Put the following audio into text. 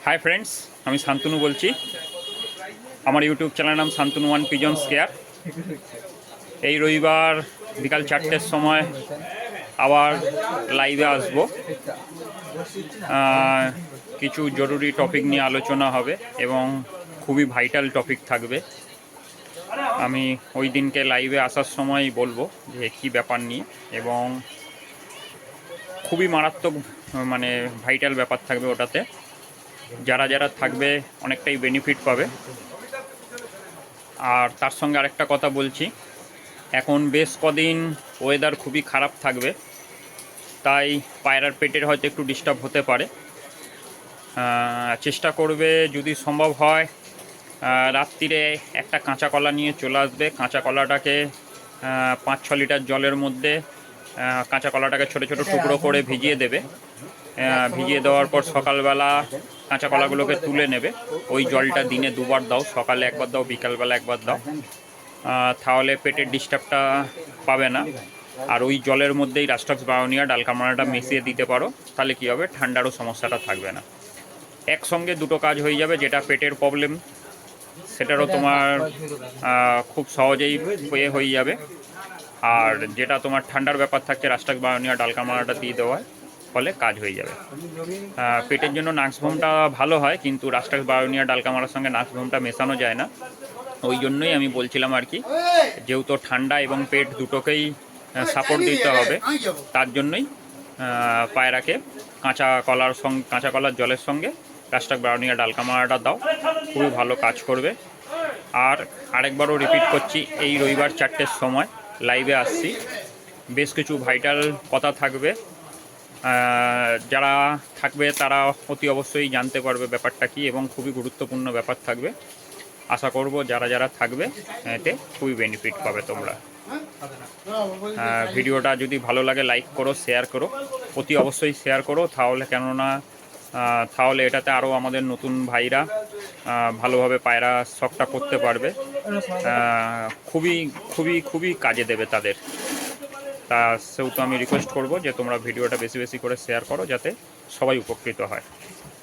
Hi friends, আমি শান্তনু বলছি। আমার ইউটিউব চ্যানেলের নাম শান্তনু ওয়ান পিজনস কেয়ার। এই রবিবার বিকাল 4টের সময় আবার লাইভে আসবো। কিছু জরুরি টপিক নিয়ে আলোচনা হবে এবং খুবই ভাইটাল টপিক থাকবে। আমি ওই দিনকে লাইভে আসার সময় বলবো যে কী ব্যাপার নিয়ে, এবং খুবই মারাত্মক মানে ভাইটাল ব্যাপার থাকবে ওটাতে। যারা যারা থাকবে অনেকটাই বেনিফিট পাবে। আর তার সঙ্গে আরেকটা কথা বলছি, এখন বেশ কদিন ওয়েদার খুবই খারাপ থাকবে, তাই পায়রার পেটের হয়তো একটু ডিস্টার্ব হতে পারে। চেষ্টা করবে যদি সম্ভব হয় রাত্রিরে একটা কাঁচা কলা নিয়ে চলে আসবে। কাঁচা কলাটাকে 5-6 লিটার জলের মধ্যে কাঁচা কলাটাকে ছোটো ছোটো টুকরো করে ভিজিয়ে দেবে। ভিজিয়ে দেওয়ার পর সকালবেলা কাঁচা কলাগুলোকে তুলে নেবে। ওই জলটা দিনে 2বার দাও, সকালে একবার দাও, বিকালবেলা একবার দাও। তাহলে পেটের ডিস্টার্বটা পাবে না। আর ওই জলের মধ্যেই রাস্টক্স বায়োনিয়া ডালকামারাটা মিশিয়ে দিতে পারো, তাহলে কী হবে, ঠান্ডারও সমস্যাটা থাকবে না। একসঙ্গে দুটো কাজ হয়ে যাবে। যেটা পেটের প্রবলেম সেটারও তোমার খুব সহজেই হয়ে যাবে। আর যেটা তোমার ঠান্ডার ব্যাপার থাকছে, রাস্টক্স বায়োনিয়া ডালকামারাটা দিয়ে দেওয়ায় ফলে কাজ হয়ে যাবে। পেটের জন্য নাক্সভোমটা ভালো হয়, কিন্তু রাস্টক্স বায়োনিয়া ডালকামারার সঙ্গে নাক্সভোমটা মেশানো যায় না। ওই জন্যই আমি বলছিলাম আর কি, যেহেতু ঠান্ডা এবং পেট দুটোকেই সাপোর্ট দিতে হবে, তার জন্যই পায়রাকে কাঁচা কলার জলের সঙ্গে রাস্টক্স বায়োনিয়া ডালকামারাটা দাও, খুবই ভালো কাজ করবে। আর আরেকবারও রিপিট করছি, এই রবিবার 4টের সময় লাইভে আসছি। বেশ কিছু ভাইটাল কথা থাকবে। যারা থাকবে তারা অতি অবশ্যই জানতে পারবে ব্যাপারটা কী, এবং খুবই গুরুত্বপূর্ণ ব্যাপার থাকবে। আশা করব যারা যারা থাকবে এতে খুবই বেনিফিট পাবে তোমরা। ভিডিওটা যদি ভালো লাগে লাইক করো, শেয়ার করো, অতি অবশ্যই শেয়ার করো। তাহলে এটাতে আরও আমাদের নতুন ভাইরা ভালোভাবে পায়রা শখটা করতে পারবে। খুবই খুবই খুবই কাজে দেবে তাদের। তা সেহেতু আমি রিকোয়েস্ট করব যে তোমরা ভিডিওটা বেশি বেশি করে শেয়ার করো, যাতে সবাই উপকৃত হয়।